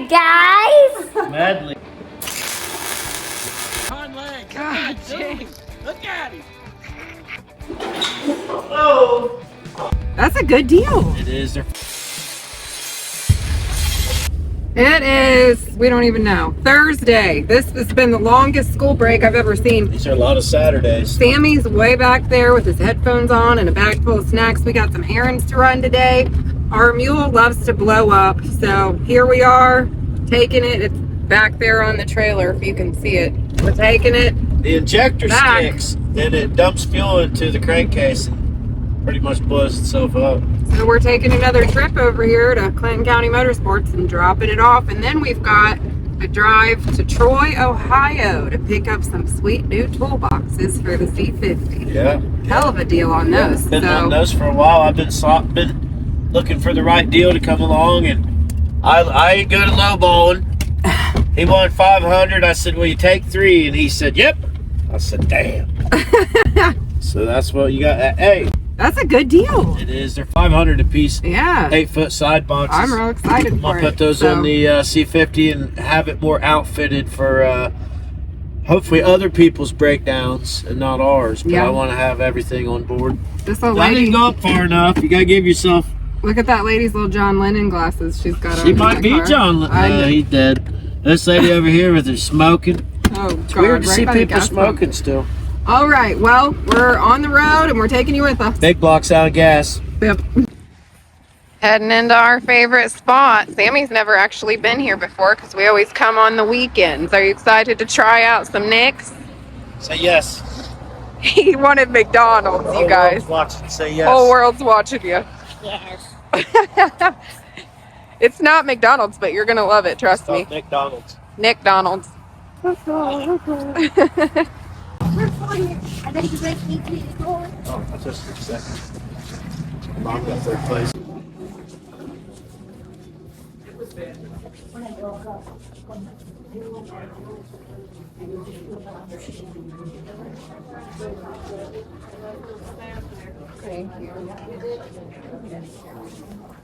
guys. Medley. On leg. God dang. Look at him. Oh. That's a good deal. It is. It is, we don't even know, Thursday. This has been the longest school break I've ever seen. These are a lot of Saturdays. Sammy's way back there with his headphones on and a bag full of snacks. We got some errands to run today. Our mule loves to blow up, so here we are taking it. It's back there on the trailer if you can see it. We're taking it. The injector back. sticks, then it dumps fuel into the crankcase and pretty much blows itself up. So we're taking another trip over here to Clinton County Motorsports and dropping it off. And then we've got a drive to Troy, Ohio to pick up some sweet new toolboxes for the C50. Yeah. Hell of a deal on those. Been on those for a while. I've been looking for the right deal to come along, and I ain't good at lowballing. He wanted 500. I said, "Will you take 3?" And he said, "Yep." I said, "Damn." So that's what you got. Hey, that's a good deal. it is. They're 500 a piece. Yeah. 8-foot side boxes. I'm real excited for it. I'll put those on the C50 and have it more outfitted for hopefully other people's breakdowns and not ours. But I want to have everything on board. This old I lady, didn't go up far enough. You gotta give yourself. look at that lady's little John Lennon glasses she's got on. She in might that be car. John. He's dead. This lady over here with her smoking. Oh, It's God, weird to right see by the people gas pump. smoking still. All right, well, we're on the road and we're taking you with us. Big blocks out of gas. Yep. Heading into our favorite spot. Sammy's never actually been here before because we always come on the weekends. Are you excited to try out some Nicks? Say yes. He wanted McDonald's, you Whole guys. world's watching. Say yes. Whole world's watching you. Yes. It's not McDonald's, but you're going to love it, trust me. McDonald's. Nick Donald's. We're fine. I bet you break me to the door. Oh, that's just a second. Mom got third place. When I broke up. Thank you.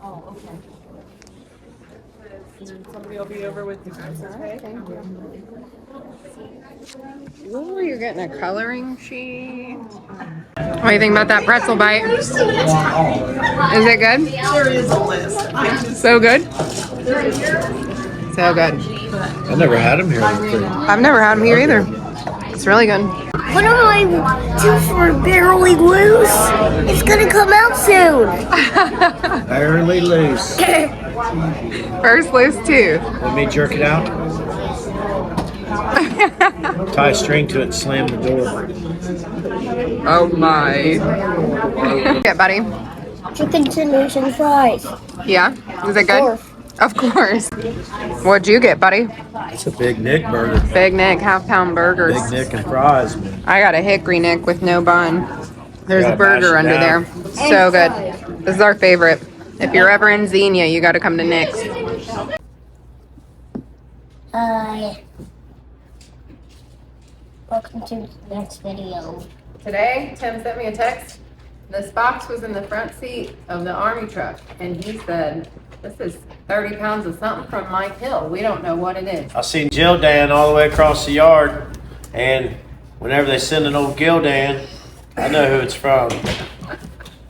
Oh, okay. Somebody will be over with you guys, okay? Thank you. Ooh, you're getting a coloring sheet. What do you think about that pretzel bite? Is it good? There is a list. So good? So good. I never had them here before. I've never had them here either. It's really good. What do I do for barely loose? It's gonna come out soon. Barely loose. First loose tooth. Let me jerk it out. Tie a string to it and slam the door. Oh my. Yeah, buddy. Chicken tenders and fries. Yeah? Is it good? Of course. What'd you get, buddy? It's a Big Nick burger. Big Nick, half-pound burgers. Big Nick and fries, man. I got a hickory Nick with no bun. There's Gotta a burger mash it under down. there. So good. This is our favorite. If you're ever in Xenia, you got to come to Nick's. Welcome to the next video. Today, Tim sent me a text. This box was in the front seat of the army truck, and he said, "This is 30 pounds of something from Mike Hill. We don't know what it is." I seen Gildan all the way across the yard, and whenever they send an old Gildan, I know who it's from.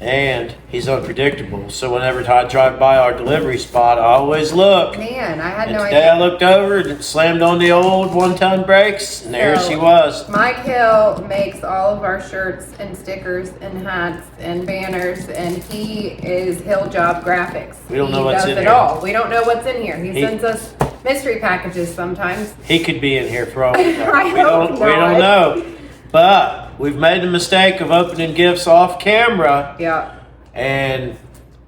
And he's unpredictable, so whenever I drive by our delivery spot, I always look. Man, I had And no today I idea. looked over and slammed on the old 1-ton brakes, and there So- she was. Mike Hill makes all of our shirts and stickers and hats and banners, and he is Hill Job Graphics. We don't know He what's does in it here. all. We don't know what's in here. He He- sends us mystery packages sometimes. He could be in here for all we know. I We don't, hope we don't not. know. But we've made the mistake of opening gifts off camera, Yeah. and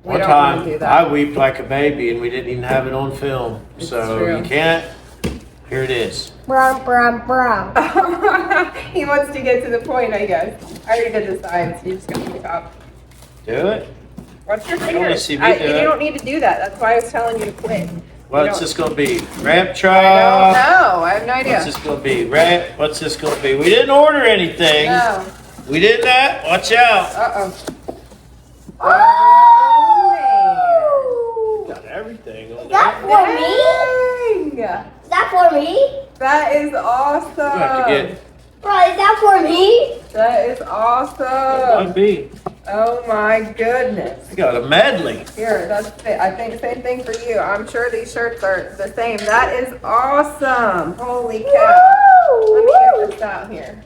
We one don't wanna time do that. I weeped like a baby, and we didn't even have it on film. It's So true. you can't. Here it is. Brum, brum, brum. He wants to get to the point, I guess. I already did the sides. You just got to the top. Do it. Watch your I don't wanna fingers. see me do You it. don't need to do that. That's why I was telling you to quit. What's this gonna be? Ramp I truck? don't know. I have no idea. What's this gonna be? Ramp? What's this gonna be? We didn't order anything. No. We did that. Watch out. Uh-oh. Oh, Got everything on that there. for me? have to get. Bro, is that for me? That is Might awesome. be. Oh my goodness. I got a medley. Here, I think same thing for you. I'm sure these shirts are the same. That is awesome. Holy cow. Let me get this out here.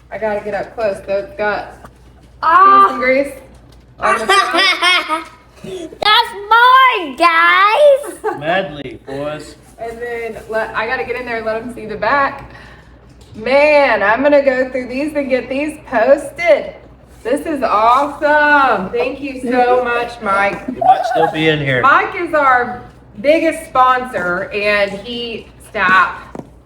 I gotta get up close. So it's got piece and grease on the front. That's mine, guys. Medley, boys. And then I gotta get in there and let them see the back. Man, I'm gonna go through these and get these posted. This is awesome. Thank you so much, Mike. You might still be in here. Mike is our biggest sponsor, and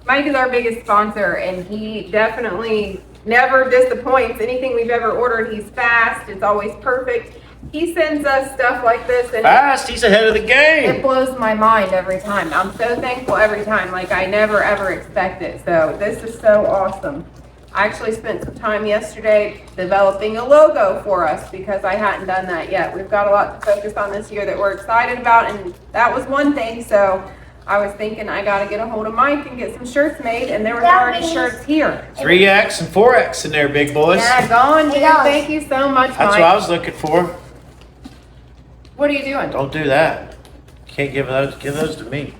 Mike is our biggest sponsor, and he definitely never disappoints. Anything we've ever ordered, he's fast. It's always perfect. He sends us stuff like this, and Fast, he's ahead of the it game. blows my mind every time. I'm so thankful every time. Like, I never ever expect it. So this is so awesome. I actually spent some time yesterday developing a logo for us because I hadn't done that yet. We've got a lot to focus on this year that we're excited about, and that was one thing. So I was thinking I got to get a hold of Mike and get some shirts made, and there was already shirts here. 3X and 4X in there, big boys. Yeah, gone, dude. Yeah. Thank you so much, That's Mike. what I was looking for. What are you doing? Don't do that. Can't give those to me.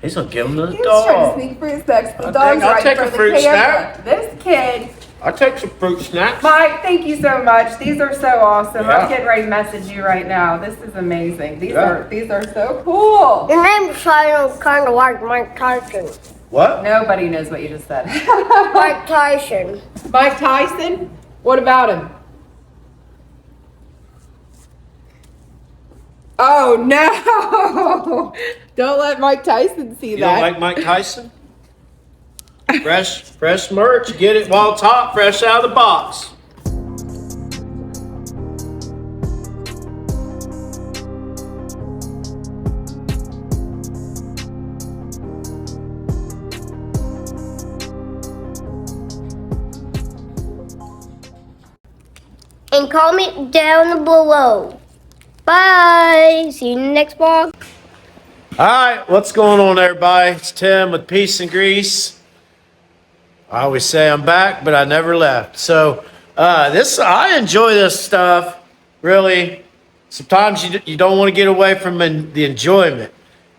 He's gonna give them to the He was trying to dog. sneak fruit snacks. The I'll dog's take right a for the fruit camera. snack. This kid, I'll take some fruit snacks. Mike, thank you so much. These are so awesome. Yeah. I'm getting ready to message you right now. This is amazing. These Yeah. are so cool. Your name sounds kind of like Mike Tyson. What? Nobody knows what you just said. Mike Tyson. Mike Tyson? What about him? Oh no! Don't let Mike Tyson see You that. don't like Mike Tyson? Fresh merch. Get it while it's hot, fresh out of the box. And comment down below. Bye. See you in the next vlog. All right, what's going on, everybody? It's Tim with Piece.n.grease. I always say I'm back, but I never left. So I enjoy this stuff. Really, sometimes you don't want to get away from the enjoyment.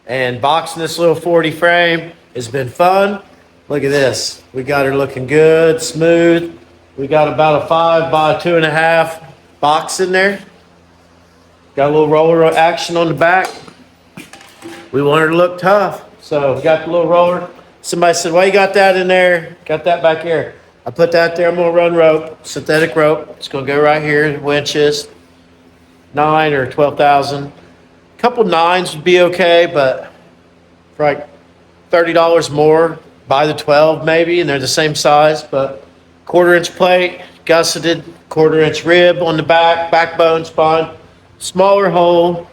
And boxing this little 40 frame has been fun. Look at this. We got her looking good, smooth. We got about a 5 by 2.5 box in there. Got a little roller action on the back. We want her to look tough, so we got the little roller. Somebody said, why you got that in there? Got that back here. I put that there. I'm going to run rope, synthetic rope. It's going to go right here, winches, 9 or 12,000. A couple 9s would be okay, but for like $30 more, buy the 12 maybe, and they're the same size, but 1/4 inch plate, gusseted, 1/4 inch rib on the back, backbone, spine, smaller hole,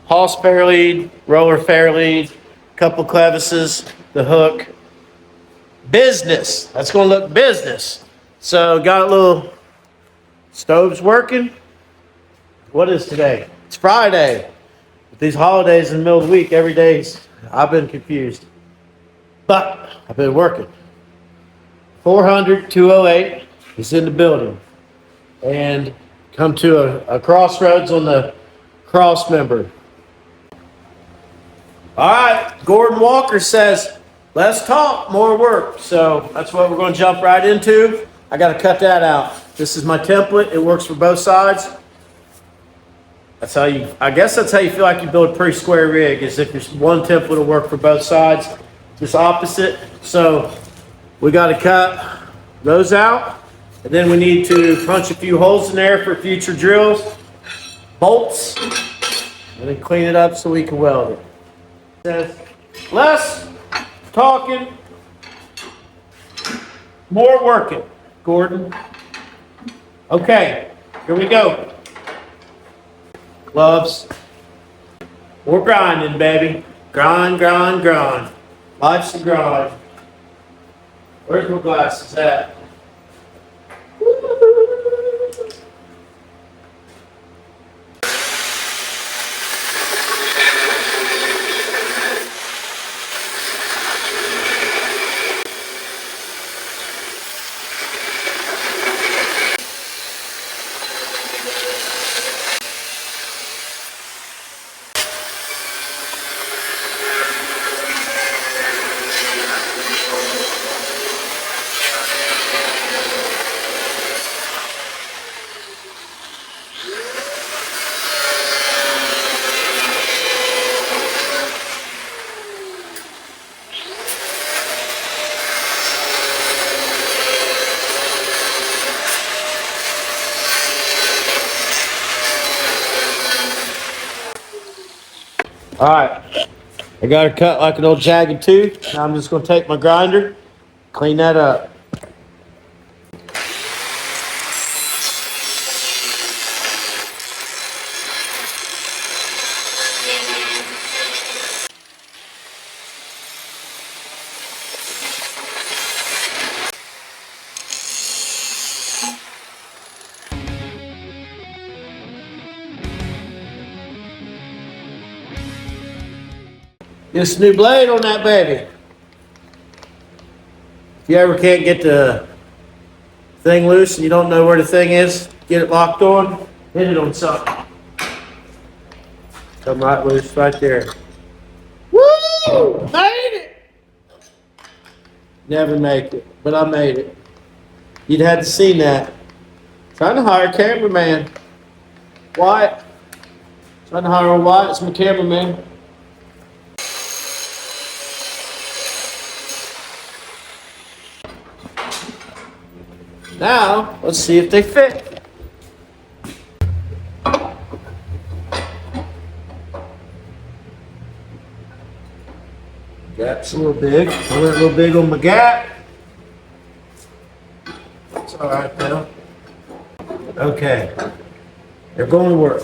Hall spare lead, roller fair lead, couple clevises, the hook. Business. That's going to look business. So got a little stoves working. What is today? It's Friday. With these holidays in the middle of the week, every day's, I've been confused. But I've been working. 400-208 is in the building. And come to a crossroads on the cross member. All right, Gordon Walker says, let's talk, more work. So that's what we're going to jump right into. I got to cut that out. This is my template. It works for both sides. I guess that's how you feel like you build a pretty square rig, is if there's one template will work for both sides. Just opposite. So we got to cut those out. And then we need to punch a few holes in there for future drills, bolts, and then clean it up so we can weld it. Says, less talking, more working, Gordon. Okay, here we go. Gloves. More grinding, baby. Grind, grind, grind. Life's a grind. Where's my glasses at? All right, I got it cut like an old jagged tooth. Now I'm just gonna take my grinder, clean that up. Get a new blade on that baby. If you ever can't get the thing loose and you don't know where the thing is, get it locked on, hit it on something. Come right loose right there. Woo! Made it! Never make it, but I made it. You'd had to see that. Trying to hire a cameraman. Wyatt. Trying to hire Wyatt as my cameraman. Now, let's see if they fit. Gap's a little big. I went a little big on my gap. It's all right now. Okay. They're going to work.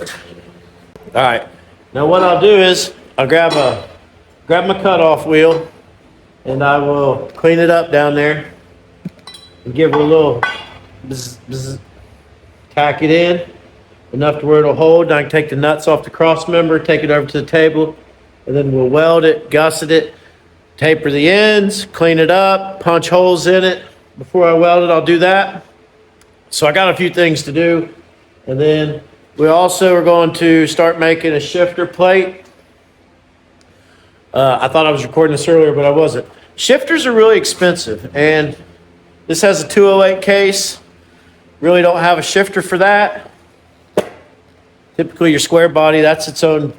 All right. Now what I'll do is I'll grab my cutoff wheel and I will clean it up down there and give it a little bzz, bzz, tack it in enough to where it'll hold. I can take the nuts off the cross member, take it over to the table, and then we'll weld it, gusset it, taper the ends, clean it up, punch holes in it. Before I weld it, I'll do that. So I got a few things to do. And then we also are going to start making a shifter plate. I thought I was recording this earlier, but I wasn't. Shifters are really expensive, and this has a 208 case. Really don't have a shifter for that. Typically your square body, that's its own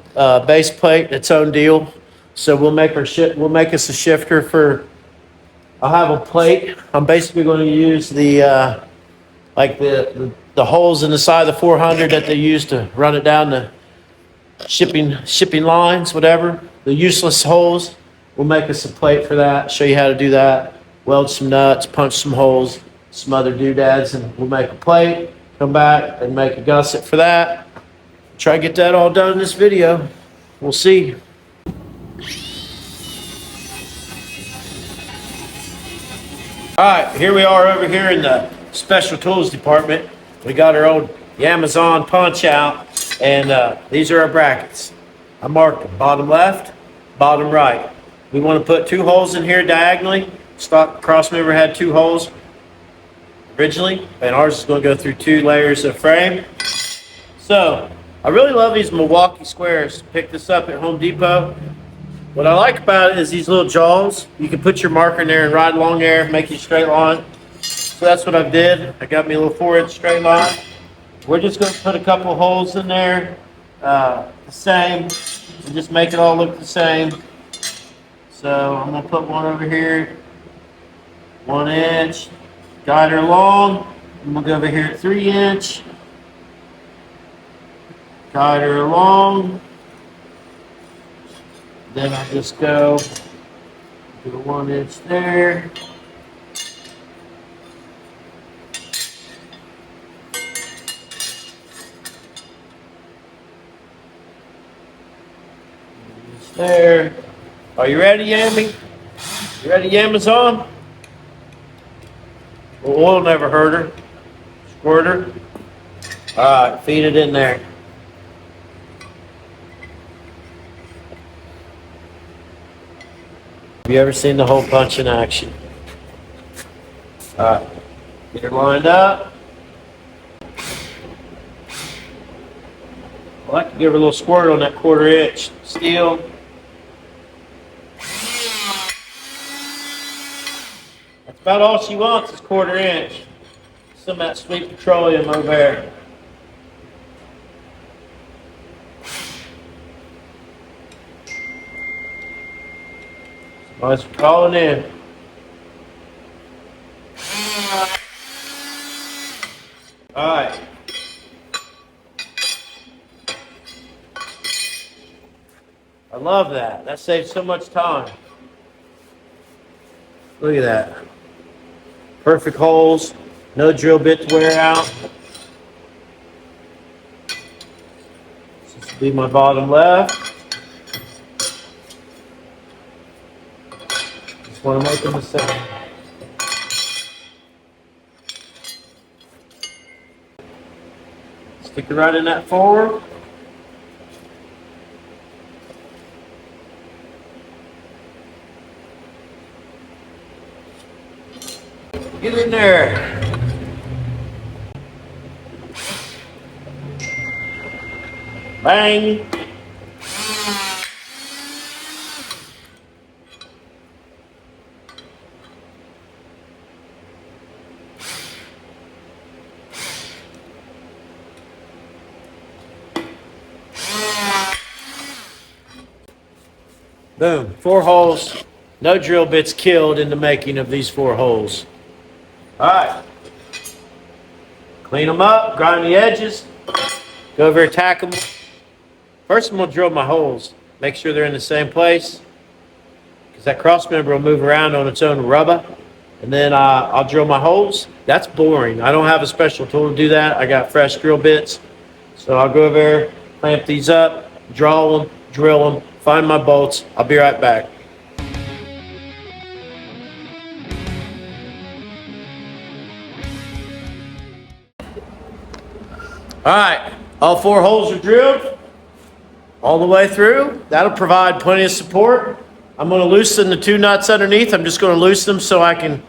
base plate, its own deal. So we'll make us a shifter for, I'll have a plate. I'm basically going to use the holes in the side of the 400 that they use to run it down the shipping lines, whatever. The useless holes. We'll make us a plate for that, show you how to do that. Weld some nuts, punch some holes, some other doodads, and we'll make a plate, come back and make a gusset for that. Try to get that all done in this video. We'll see. All right, here we are over here in the special tools department. We got our old Amazon punch out, and these are our brackets. I marked them, bottom left, bottom right. We want to put 2 holes in here diagonally. Stock cross member had 2 holes originally, and ours is going to go through 2 layers of frame. So I really love these Milwaukee squares. Picked this up at Home Depot. What I like about it is these little jaws. You can put your marker in there and ride along there, make you a straight line. So that's what I did. I got me a little 4-inch straight line. We're just going to put a couple holes in there, the same, and just make it all look the same. So I'm going to put one over here, 1 inch, guide her along. I'm going to go over here at 3 inch, guide her along. Then I just go do a 1 inch there. There. Are you ready, Yammy? You ready, Amazon? Well, oil never hurt her. Squirt her. All right, feed it in there. Have you ever seen the hole punch in action? All right, get her lined up. I like to give her a little squirt on that 1/4 inch steel. That's about all she wants is 1/4 inch. Some of that sweet petroleum over there. Somebody's calling in. All right. I love that. That saves so much time. Look at that. Perfect holes. No drill bit to wear out. This will be my bottom left. Just want to make them the same. Stick it right in that forward. Get in there. Bang. Boom. 4 holes. No drill bits killed in the making of these 4 holes. All right. Clean them up, grind the edges, go over and tack them. First, I'm going to drill my holes. Make sure they're in the same place, because that cross member will move around on its own rubber. And then I'll drill my holes. That's boring. I don't have a special tool to do that. I got fresh drill bits. So I'll go over there, clamp these up, draw them, drill them, find my bolts. I'll be right back. All right, all 4 holes are drilled all the way through. That'll provide plenty of support. I'm going to loosen the 2 nuts underneath. I'm just going to loosen them so I can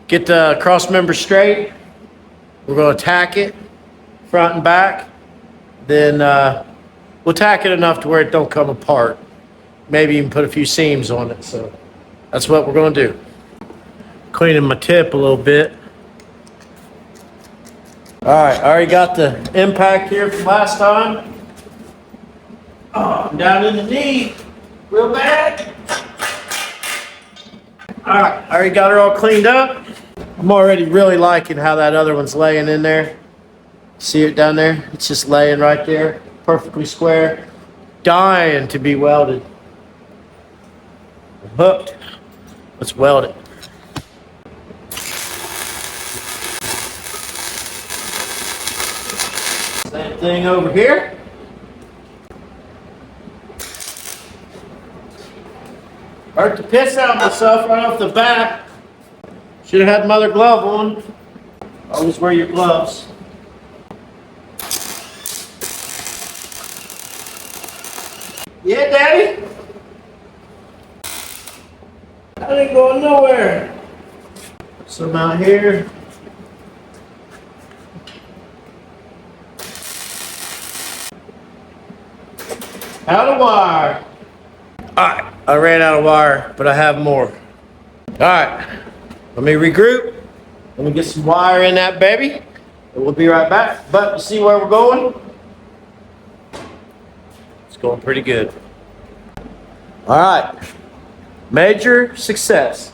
get the cross member straight. We're going to tack it front and back. Then we'll tack it enough to where it don't come apart. Maybe even put a few seams on it. So that's what we're going to do. Cleaning my tip a little bit. All right, I already got the impact here from last time. Oh, I'm down in the knee real bad. All right, I already got her all cleaned up. I'm already really liking how that other one's laying in there. See it down there? It's just laying right there, perfectly square. Dying to be welded. I'm hooked. Let's weld it. Same thing over here. Hurt the piss out of myself right off the bat. Should have had my other glove on. Always wear your gloves. Yeah, Daddy? I ain't going nowhere. Some out here. Out of wire. Alright, I ran out of wire, but I have more. Alright, let me regroup. Let me get some wire in that baby. And we'll be right back. But you see where we're going? It's going pretty good. Alright. Major success.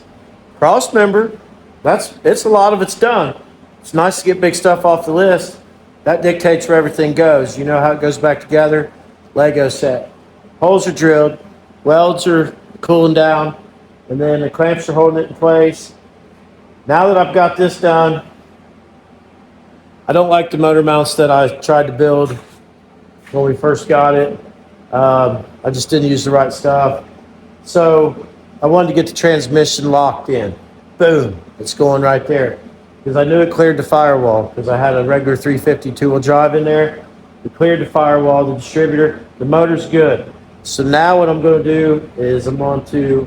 Cross member. It's a lot of it's done. It's nice to get big stuff off the list. That dictates where everything goes. You know how it goes back together. Lego set. Holes are drilled, welds are cooling down, and then the clamps are holding it in place. Now that I've got this done, I don't like the motor mounts that I tried to build when we first got it. I just didn't use the right stuff. So I wanted to get the transmission locked in. Boom, it's going right there. Because I knew it cleared the firewall, because I had a regular 350 two-wheel drive in there. It cleared the firewall, the distributor, the motor's good. So now what I'm going to do is I'm going to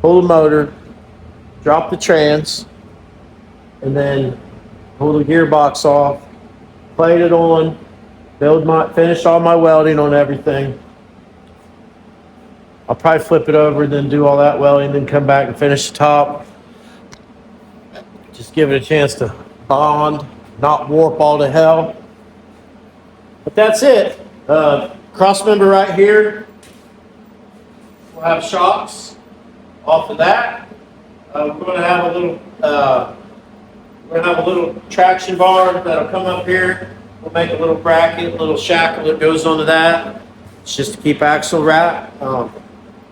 pull the motor, drop the trans, and then pull the gearbox off, plate it on, finish all my welding on everything. I'll probably flip it over and then do all that welding, then come back and finish the top. Just give it a chance to bond, not warp all to hell. But that's it. Cross member right here. We'll have shocks off of that. We're going to have a little traction bar that'll come up here. We'll make a little bracket, a little shackle that goes onto that. It's just to keep axle wrap, kind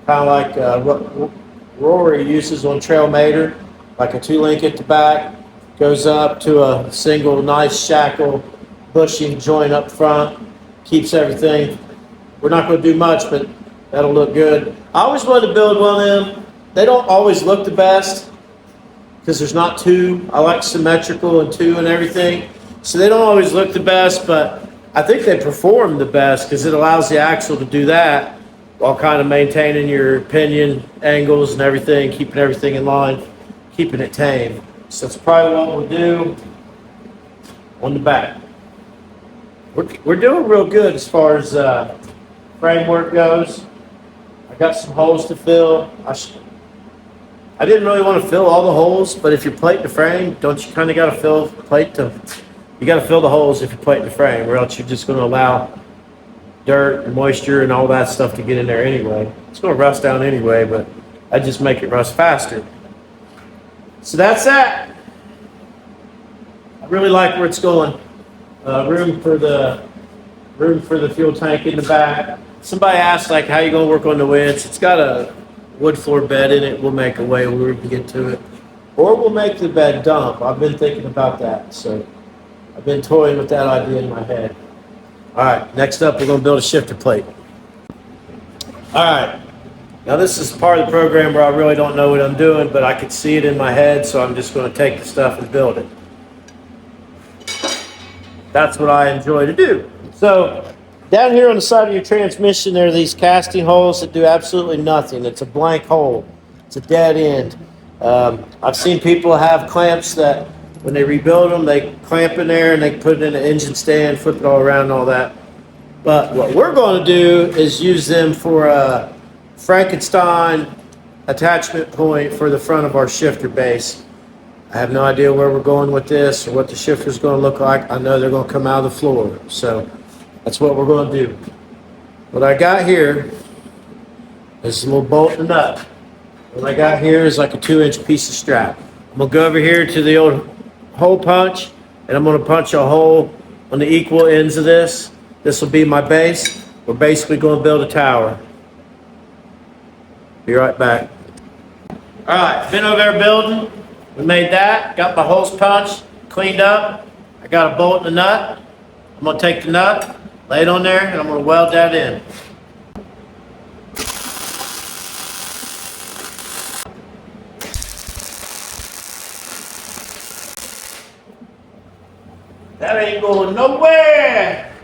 of like what Rory uses on Trailmator, like a 2-link at the back, goes up to a single nice shackle bushing joint up front, keeps everything. We're not going to do much, but that'll look good. I always wanted to build one of them. They don't always look the best because there's not two. I like symmetrical and two and everything. So they don't always look the best, but I think they perform the best because it allows the axle to do that while kind of maintaining your pinion angles and everything, keeping everything in line, keeping it tame. So that's probably what we'll do on the back. We're doing real good as far as framework goes. I got some holes to fill. I didn't really want to fill all the holes, but if you're plating the frame, don't you kind of got to fill you got to fill the holes if you're plating the frame, or else you're just going to allow dirt and moisture and all that stuff to get in there anyway. It's going to rust down anyway, but I just make it rust faster. So that's that. I really like where it's going. Room for the fuel tank in the back. Somebody asked like how you gonna work on the winch. It's got a wood floor bed in it. We'll make a way where we can get to it, or we'll make the bed dump. I've been thinking about that, so I've been toying with that idea in my head. All right, next up we're gonna build a shifter plate. All right, now this is part of the program where I really don't know what I'm doing, but I can see it in my head, so I'm just gonna take the stuff and build it. That's what I enjoy to do. So down here on the side of your transmission, there are these casting holes that do absolutely nothing. It's a blank hole. It's a dead end. I've seen people have clamps that when they rebuild them, they clamp in there and they put it in an engine stand, flip it all around and all that. But what we're going to do is use them for a Frankenstein attachment point for the front of our shifter base. I have no idea where we're going with this or what the shifter is going to look like. I know they're going to come out of the floor. So that's what we're going to do. What I got here is a little bolt and nut. What I got here is like a 2-inch piece of strap. I'm going to go over here to the old hole punch, and I'm going to punch a hole on the equal ends of this. This will be my base. We're basically going to build a tower. Be right back. All right, been over there building. We made that, got my holes punched, cleaned up. I got a bolt and a nut. I'm gonna take the nut, lay it on there, and I'm gonna weld that in. That ain't going nowhere.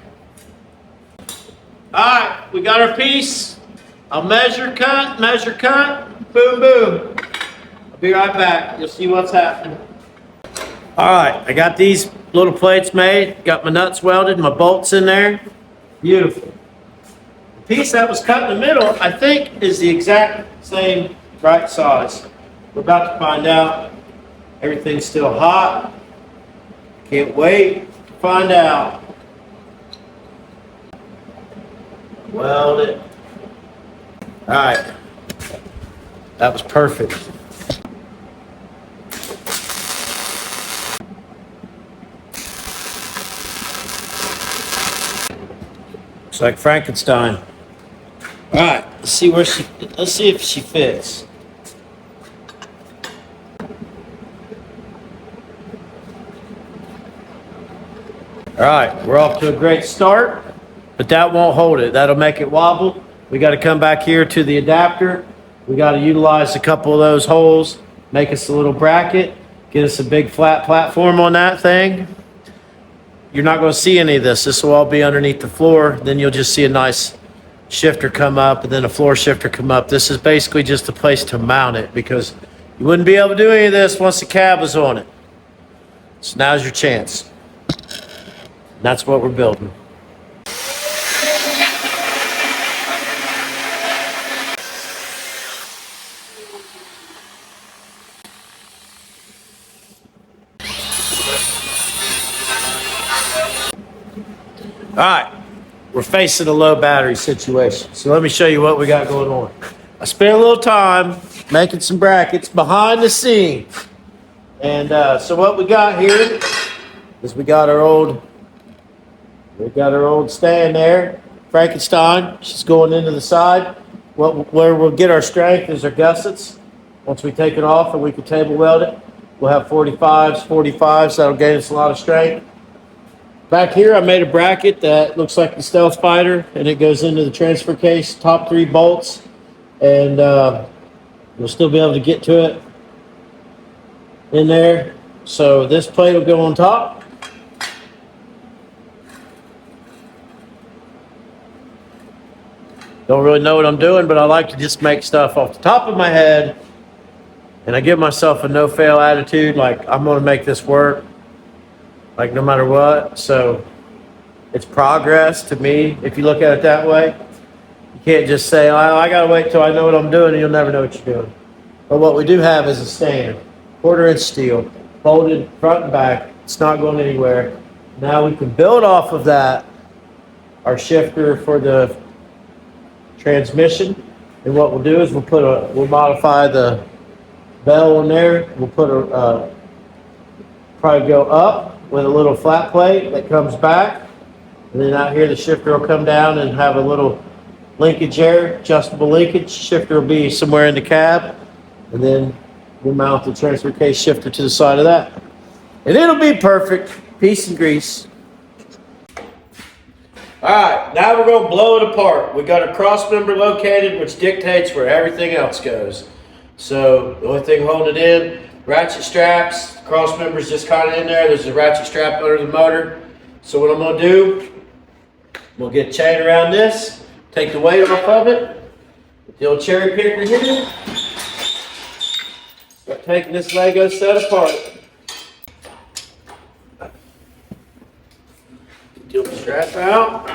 All right, we got our piece. I'll measure, cut, boom, boom. Be right back. You'll see what's happening. All right, I got these little plates made. Got my nuts welded, my bolts in there. Beautiful. The piece that was cut in the middle, I think, is the exact same right size. We're about to find out. Everything's still hot. Can't wait to find out. Weld it. All right. That was perfect. Looks like Frankenstein. All right, let's see if she fits. All right, we're off to a great start, but that won't hold it. That'll make it wobble. We got to come back here to the adapter. We got to utilize a couple of those holes, make us a little bracket, get us a big flat platform on that thing. You're not going to see any of this. This will all be underneath the floor. Then you'll just see a nice shifter come up and then a floor shifter come up. This is basically just a place to mount it because you wouldn't be able to do any of this once the cab was on it. So now's your chance. And that's what we're building. All right, we're facing a low battery situation. So let me show you what we got going on. I spent a little time making some brackets behind the scenes. And so what we got here is we got our old stand there. Frankenstein. She's going into the side. Where we'll get our strength is our gussets. Once we take it off and we can table weld it, we'll have 45s. That'll gain us a lot of strength. Back here, I made a bracket that looks like the Stealth Fighter, and it goes into the transfer case, top 3 bolts, and we'll still be able to get to it in there. So this plate will go on top. Don't really know what I'm doing, but I like to just make stuff off the top of my head, and I give myself a no-fail attitude, like I'm going to make this work, like no matter what. So it's progress to me, if you look at it that way. You can't just say, oh, I got to wait till I know what I'm doing, and you'll never know what you're doing. But what we do have is a stand, 1/4-inch steel, bolted front and back. It's not going anywhere. Now we can build off of that our shifter for the transmission, and what we'll do is we'll modify the bell in there. We'll put probably go up with a little flat plate that comes back, and then out here the shifter will come down and have a little linkage there, adjustable linkage. Shifter will be somewhere in the cab, and then we'll mount the transfer case shifter to the side of that, and it'll be perfect. Piece and grease. All right, now we're going to blow it apart. We got a cross member located, which dictates where everything else goes. So the only thing holding it in, ratchet straps. Cross member's just kind of in there. There's a ratchet strap under the motor. So what I'm going to do, we'll get a chain around this, take the weight off of it, with the old cherry picker here. Start taking this Lego set apart. Get the strap out.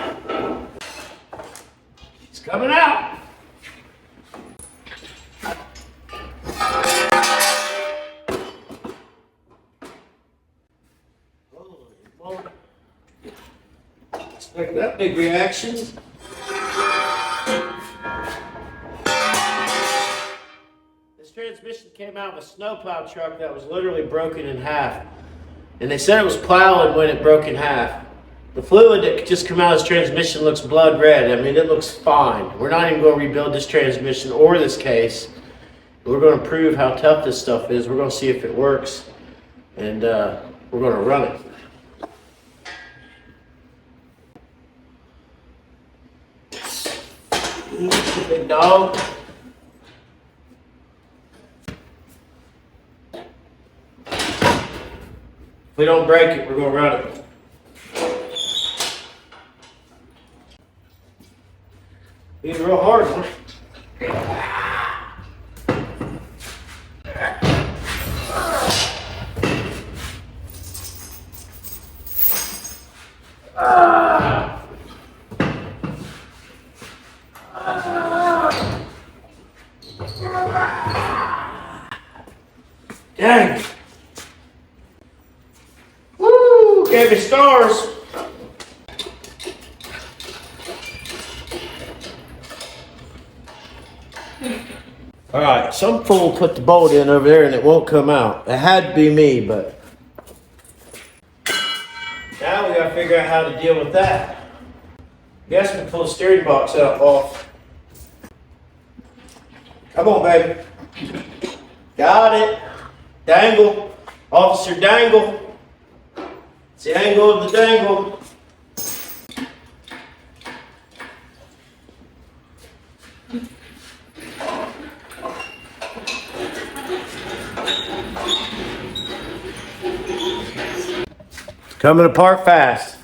It's coming out. Expect that big reaction. This transmission came out of a snowplow truck that was literally broken in half. And they said it was plowing when it broke in half. The fluid that just come out of this transmission looks blood red. I mean, it looks fine. We're not even going to rebuild this transmission or this case. We're going to prove how tough this stuff is. We're going to see if it works. And we're going to run it. Big dog. If we don't break it, we're going to run it. Being real hard, huh? Dang. Woo! Gave me stars. All right, some fool put the bolt in over there and it won't come out. It had to be me, but now we gotta figure out how to deal with that. Guess we pull the steering box out off. Come on, baby. Got it. Dangle. Officer Dangle. It's the angle of the dangle. Coming apart fast.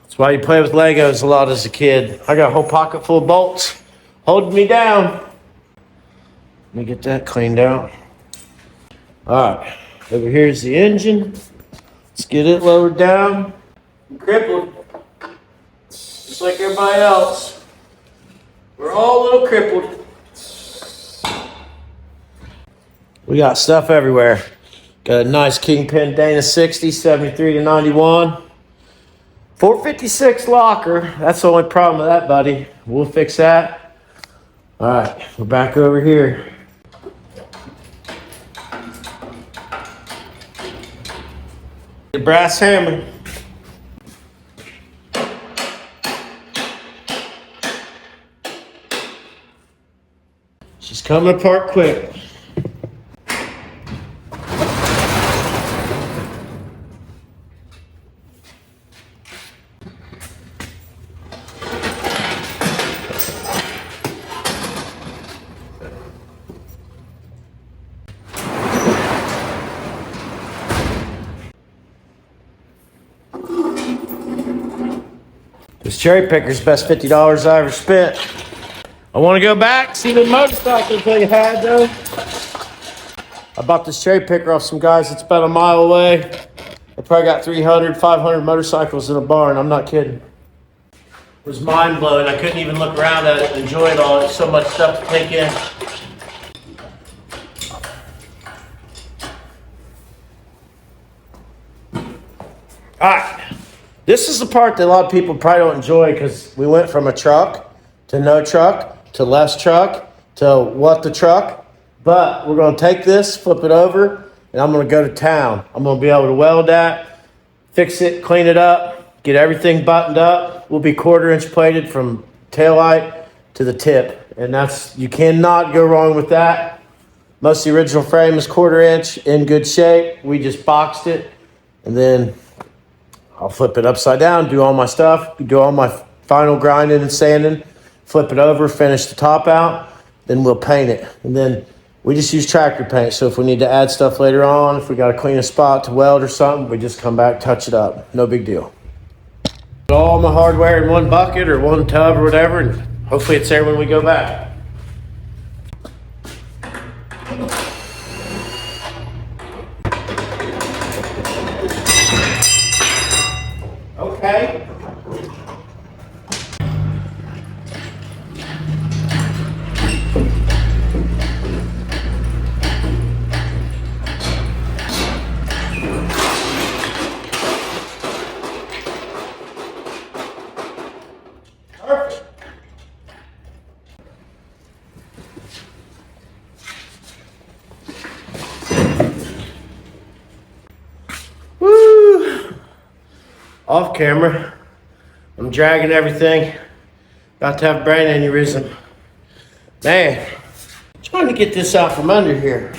That's why you play with Legos a lot as a kid. I got a whole pocket full of bolts holding me down. Let me get that cleaned out. All right, over here's the engine. Let's get it lowered down. Crippled, just like everybody else. We're all a little crippled. We got stuff everywhere. Got a nice Kingpin Dana 60, 73 to 91. 456 locker. That's the only problem with that, buddy. We'll fix that. All right, we're back over here. The brass hammer. She's coming apart quick. This cherry picker's best $50 I ever spent. I want to go back, see the motorcycles they had though. I bought this cherry picker off some guys that's about a mile away. They probably got 300, 500 motorcycles in a barn. I'm not kidding. It was mind blowing. I couldn't even look around at it and enjoy it all. It's so much stuff to take in. All right. This is the part that a lot of people probably don't enjoy because we went from a truck to no truck to less truck to what the truck. But we're going to take this, flip it over, and I'm going to go to town. I'm going to be able to weld that, fix it, clean it up, get everything buttoned up. We'll be 1/4 inch plated from taillight to the tip. And you cannot go wrong with that. Most of the original frame is 1/4 inch in good shape. We just boxed it, and then I'll flip it upside down, do all my stuff, do all my final grinding and sanding, flip it over, finish the top out, then we'll paint it. And then we just use tractor paint. So if we need to add stuff later on, if we got to clean a spot to weld or something, we just come back, touch it up. No big deal. Put all my hardware in one bucket or one tub or whatever, and hopefully it's there when we go back. Okay. Perfect. Woo! Off camera, I'm dragging everything. About to have a brain aneurysm. Man, trying to get this out from under here.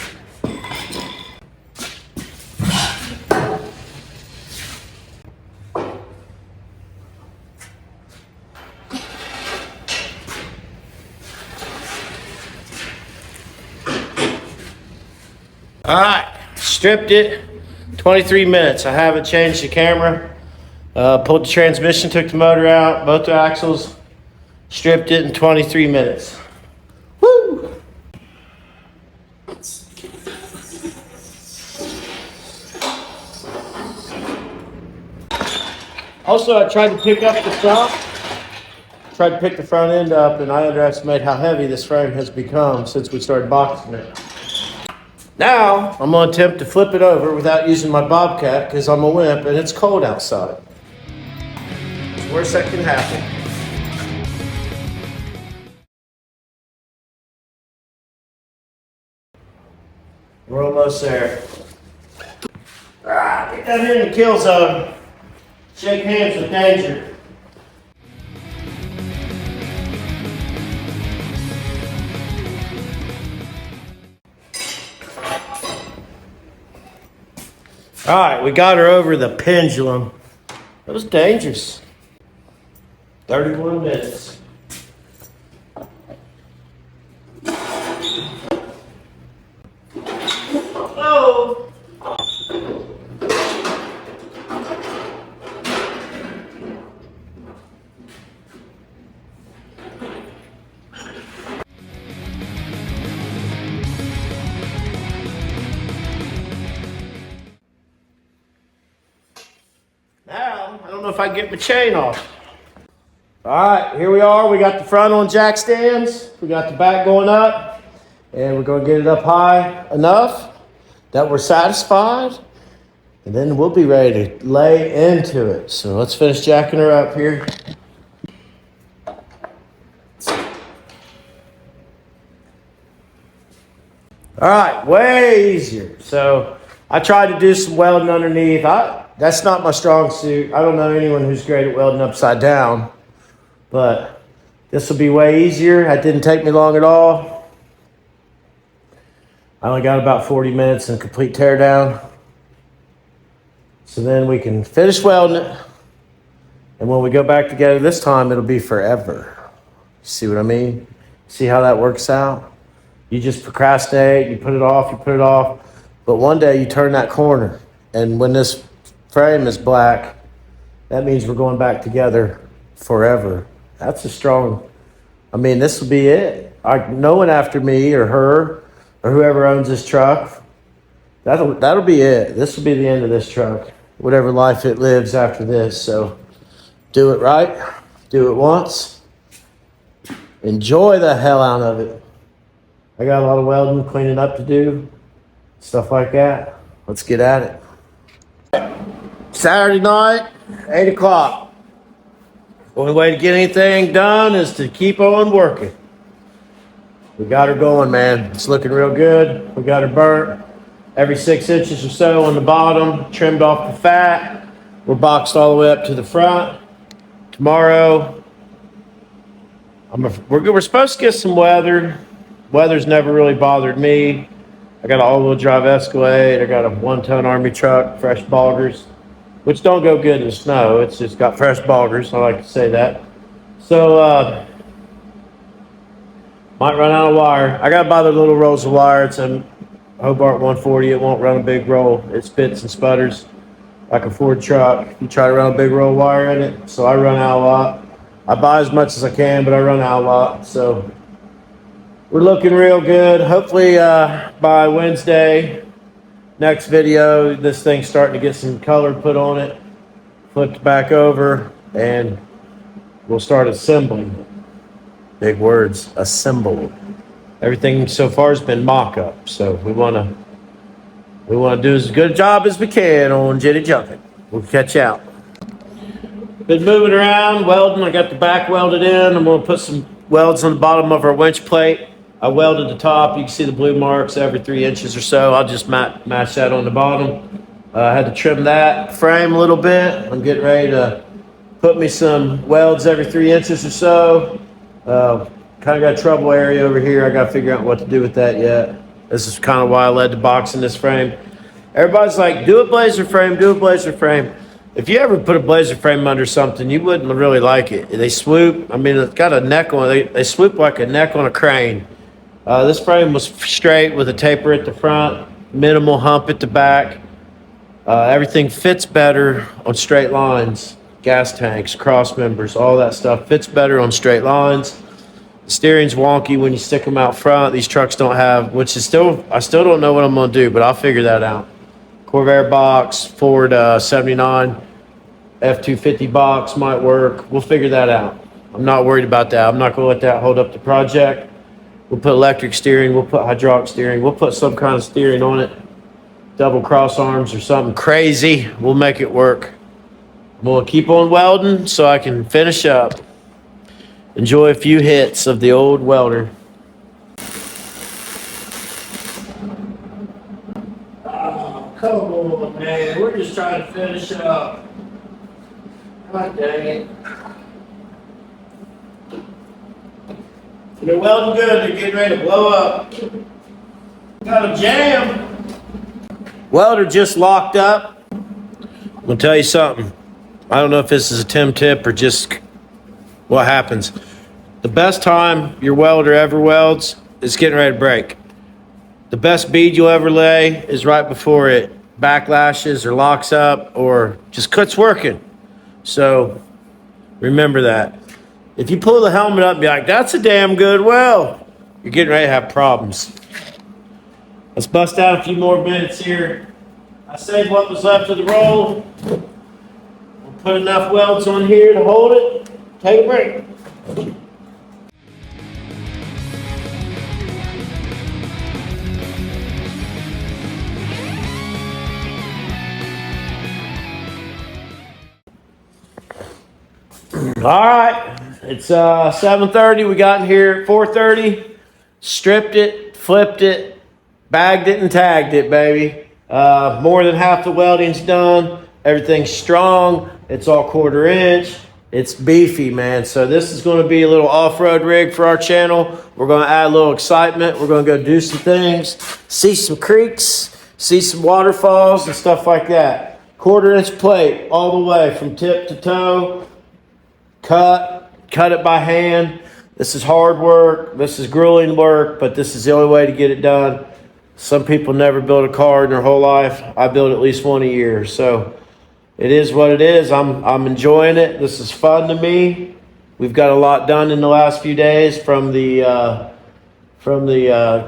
All right, stripped it, 23 minutes. I haven't changed the camera. Pulled the transmission, took the motor out, both the axles, stripped it in 23 minutes. Woo! Also, I tried to pick up the front. Tried to pick the front end up, and I underestimated how heavy this frame has become since we started boxing it. Now, I'm going to attempt to flip it over without using my bobcat because I'm a wimp and it's cold outside. Worst that can happen. We're almost there. Get down here in the kill zone. Shake hands with danger. All right, we got her over the pendulum. That was dangerous. 31 minutes. Oh! Now, I don't know if I can get my chain off. All right, here we are. We got the front on jack stands. We got the back going up. And we're going to get it up high enough that we're satisfied. And then we'll be ready to lay into it. So let's finish jacking her up here. All right, way easier. So I tried to do some welding underneath. That's not my strong suit. I don't know anyone who's great at welding upside down. But this will be way easier. It didn't take me long at all. I only got about 40 minutes and complete teardown. So then we can finish welding it. And when we go back together this time, it'll be forever. See what I mean? See how that works out? You just procrastinate, you put it off, But one day you turn that corner. And when this frame is black, that means we're going back together forever. That's a strong, this will be it. No one after me or her or whoever owns this truck, that'll be it. This will be the end of this truck, whatever life it lives after this. So do it right, do it once, enjoy the hell out of it. I got a lot of welding, cleaning up to do, stuff like that. Let's get at it. Saturday night, 8 o'clock. Only way to get anything done is to keep on working. We got her going, man. It's looking real good. We got her burnt every 6 inches or so on the bottom, trimmed off the fat. We're boxed all the way up to the front. Tomorrow, we're supposed to get some weather. Weather's never really bothered me. I got an all-wheel drive Escalade. I got a 1-ton Army truck, fresh boggers, which don't go good in the snow. It's just got fresh boggers. I like to say that. So, might run out of wire. I got to buy the little rolls of wire. It's a Hobart 140. It won't run a big roll. It spits and sputters like a Ford truck. You try to run a big roll of wire in it. So I run out a lot. I buy as much as I can, but I run out a lot. So we're looking real good. Hopefully by Wednesday, next video, this thing's starting to get some color put on it. Flipped back over, and we'll start assembling. Big words, assemble. Everything so far has been mock-up, so we want to do as good a job as we can on Jitty Jumping. We'll catch you out. Been moving around, welding. I got the back welded in. I'm going to put some welds on the bottom of our winch plate. I welded the top. You can see the blue marks every 3 inches or so. I'll just match that on the bottom. I had to trim that frame a little bit. I'm getting ready to put me some welds every 3 inches or so. Kind of got a trouble area over here. I got to figure out what to do with that yet. This is kind of why I led to boxing this frame. Everybody's like, do a blazer frame, do a blazer frame. If you ever put a blazer frame under something, you wouldn't really like it. They swoop. It's got a neck on it. They swoop like a neck on a crane. This frame was straight with a taper at the front, minimal hump at the back. Everything fits better on straight lines. Gas tanks, cross members, all that stuff fits better on straight lines. The steering's wonky when you stick them out front. These trucks don't have, I still don't know what I'm gonna do, but I'll figure that out. Corvair box, Ford 79, F250 box might work. We'll figure that out. I'm not worried about that. I'm not gonna let that hold up the project. We'll put electric steering, we'll put hydraulic steering, we'll put some kind of steering on it. Double cross arms or something crazy. We'll make it work. We'll keep on welding so I can finish up. Enjoy a few hits of the old welder. Oh, come on, man. We're just trying to finish up. God dang it. They're welding good. They're getting ready to blow up. Got a jam. Welder just locked up. I'm going to tell you something. I don't know if this is a Tim tip or just what happens. The best time your welder ever welds is getting ready to break. The best bead you'll ever lay is right before it backlashes or locks up or just quits working. So remember that. If you pull the helmet up and be like, that's a damn good weld, you're getting ready to have problems. Let's bust out a few more minutes here. I saved what was left of the roll. We'll put enough welds on here to hold it. Take a break. All right, it's 7:30. We got in here at 4:30. Stripped it, flipped it, bagged it, and tagged it, baby. More than half the welding's done. Everything's strong. It's all 1/4 inch. It's beefy, man. So this is going to be a little off-road rig for our channel. We're going to add a little excitement. We're going to go do some things, see some creeks, see some waterfalls and stuff like that. 1/4-inch plate all the way from tip to toe. Cut it by hand. This is hard work. This is grueling work, but this is the only way to get it done. Some people never build a car in their whole life. I build at least one a year. So it is what it is. I'm enjoying it. This is fun to me. We've got a lot done in the last few days from the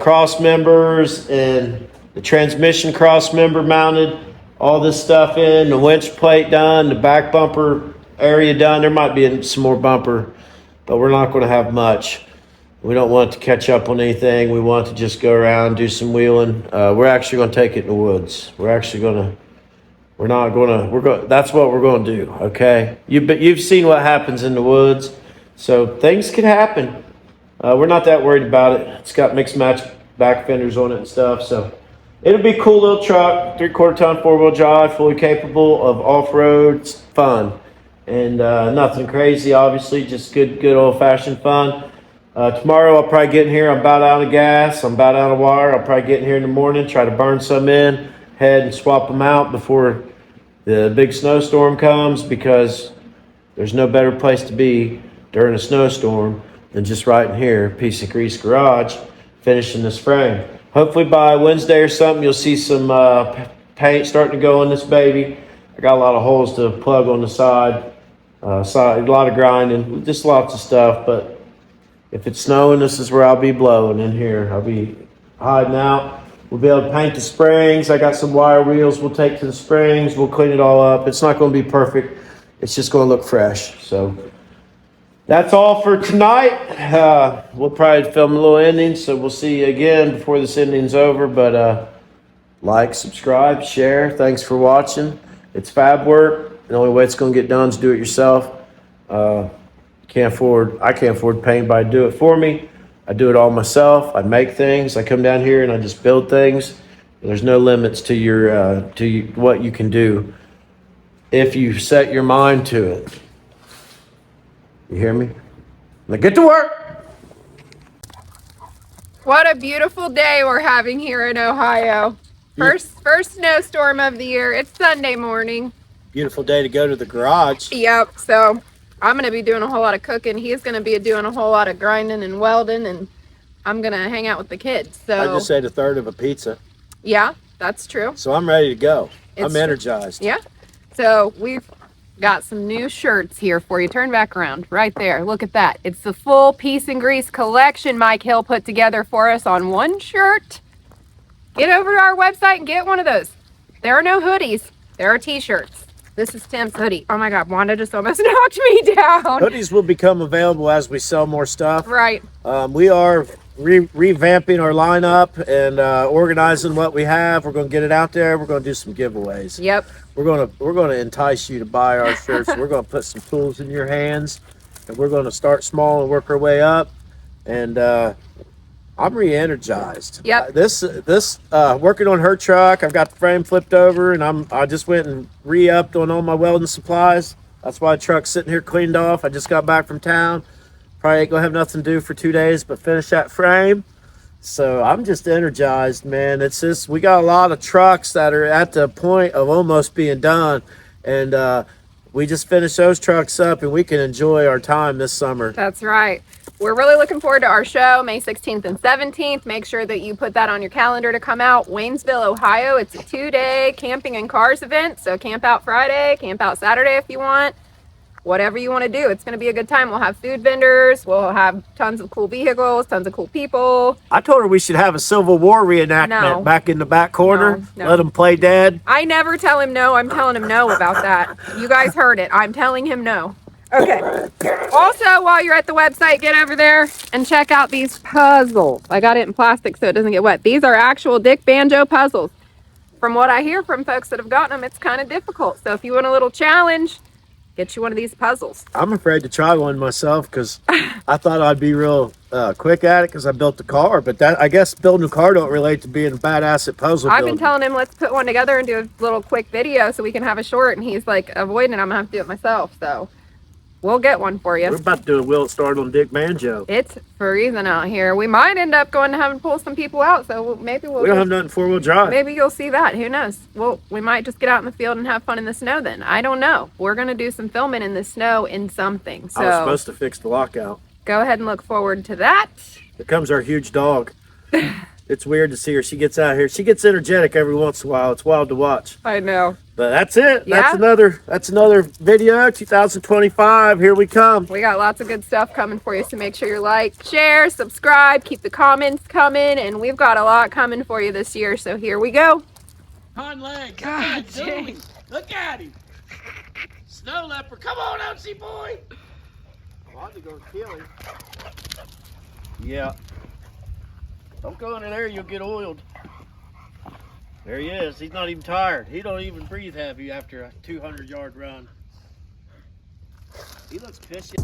cross members and the transmission cross member mounted. All this stuff in, the winch plate done, the back bumper area done. There might be some more bumper, but we're not going to have much. We don't want to catch up on anything. We want to just go around, do some wheeling. We're actually going to take it in the woods. That's what we're going to do. Okay. You've seen what happens in the woods. So things can happen. We're not that worried about it. It's got mixed match back fenders on it and stuff. So it'll be a cool little truck, 3/4 ton, 4-wheel drive, fully capable of off-road fun. And nothing crazy, obviously, just good old-fashioned fun. Tomorrow I'll probably get in here. I'm about out of gas. I'm about out of wire. I'll probably get in here in the morning, try to burn some in, head and swap them out before the big snowstorm comes, because there's no better place to be during a snowstorm than just right in here, piece-n.grease garage, finishing this frame. Hopefully by Wednesday or something, you'll see some paint starting to go on this baby. I got a lot of holes to plug on the side, a lot of grinding, just lots of stuff. But if it's snowing, this is where I'll be blowing in here. I'll be hiding out. We'll be able to paint the springs. I got some wire wheels we'll take to the springs. We'll clean it all up. It's not going to be perfect. It's just going to look fresh. So that's all for tonight. We'll probably film a little ending, so we'll see you again before this ending's over. But like, subscribe, share. Thanks for watching. It's fab work. The only way it's going to get done is do it yourself. I can't afford to pay anybody to do it for me. I do it all myself. I make things. I come down here and I just build things. There's no limits to what you can do if you set your mind to it. You hear me? Now get to work. What a beautiful day we're having here in Ohio. First snowstorm of the year. It's Sunday morning. Beautiful day to go to the garage. Yep. So I'm going to be doing a whole lot of cooking. He's going to be doing a whole lot of grinding and welding, and I'm going to hang out with the kids. So I just ate a third of a pizza. Yeah, that's true. So I'm ready to go. It's I'm energized. Yeah. So we've got some new shirts here for you. Turn back around right there. Look at that. It's the full piece-n.grease collection Mike Hill put together for us on one shirt. Get over to our website and get one of those. There are no hoodies. There are t-shirts. This is Tim's hoodie. Oh my God, Wanda just almost knocked me down. Hoodies will become available as we sell more stuff. Right. We are revamping our lineup and organizing what we have. We're going to get it out there. We're going to do some giveaways. Yep. We're going to entice you to buy our shirts. We're going to put some tools in your hands, and we're going to start small and work our way up. And I'm re-energized. Yep. This working on her truck. I've got the frame flipped over, and I just went and re-upped on all my welding supplies. That's why the truck's sitting here cleaned off. I just got back from town. Probably ain't gonna have nothing to do for 2 days but finish that frame. So I'm just energized, man. It's just, we got a lot of trucks that are at the point of almost being done, and we just finished those trucks up, and we can enjoy our time this summer. That's right. We're really looking forward to our show, May 16th and 17th. Make sure that you put that on your calendar to come out. Waynesville, Ohio. It's a 2-day camping and cars event. So camp out Friday, camp out Saturday if you want. Whatever you want to do. It's going to be a good time. We'll have food vendors. We'll have tons of cool vehicles, tons of cool people. I told her we should have a Civil War reenactment back in the back corner. No. Let them play dead. I never tell him no. I'm telling him no about that. You guys heard it. I'm telling him no. Okay. Also, while you're at the website, get over there and check out these puzzles. I got it in plastic so it doesn't get wet. These are actual Dick Banjo puzzles. From what I hear from folks that have gotten them, it's kind of difficult. So if you want a little challenge, get you one of these puzzles. I'm afraid to try one myself because I thought I'd be real quick at it because I built the car. But that, I guess building a car don't relate to being badass at puzzle I've building. been telling him let's put one together and do a little quick video so we can have a short, and he's like avoiding it. I'm gonna have to do it myself. So We'll get one for We're you. about to do a Will Start on Dick Banjo. It's freezing out here. We might end up going to have to pull some people out, so maybe We don't have nothing four-wheel drive. maybe you'll see that. Who knows? Well, we might just get out in the field and have fun in the snow then. I don't know. We're going to do some filming in the snow in something. So I was supposed to fix the lockout. go ahead and look forward to that. Here comes our huge dog. It's weird to see her. She gets out here. She gets energetic every once in a while. It's wild to watch. I know. But that's it. Yeah. That's another video. 2025. Here we come. We got lots of good stuff coming for you, so make sure you like, share, subscribe, keep the comments coming, and we've got a lot coming for you this year, so here we go. Hind leg. God, Doing. Look at him. Snow leopard. Come on, Outsy boy. I wanted to go kill him. Yeah. Don't go into there, you'll get oiled. There he is. He's not even tired. He don't even breathe heavy after a 200-yard run. He looks pissed.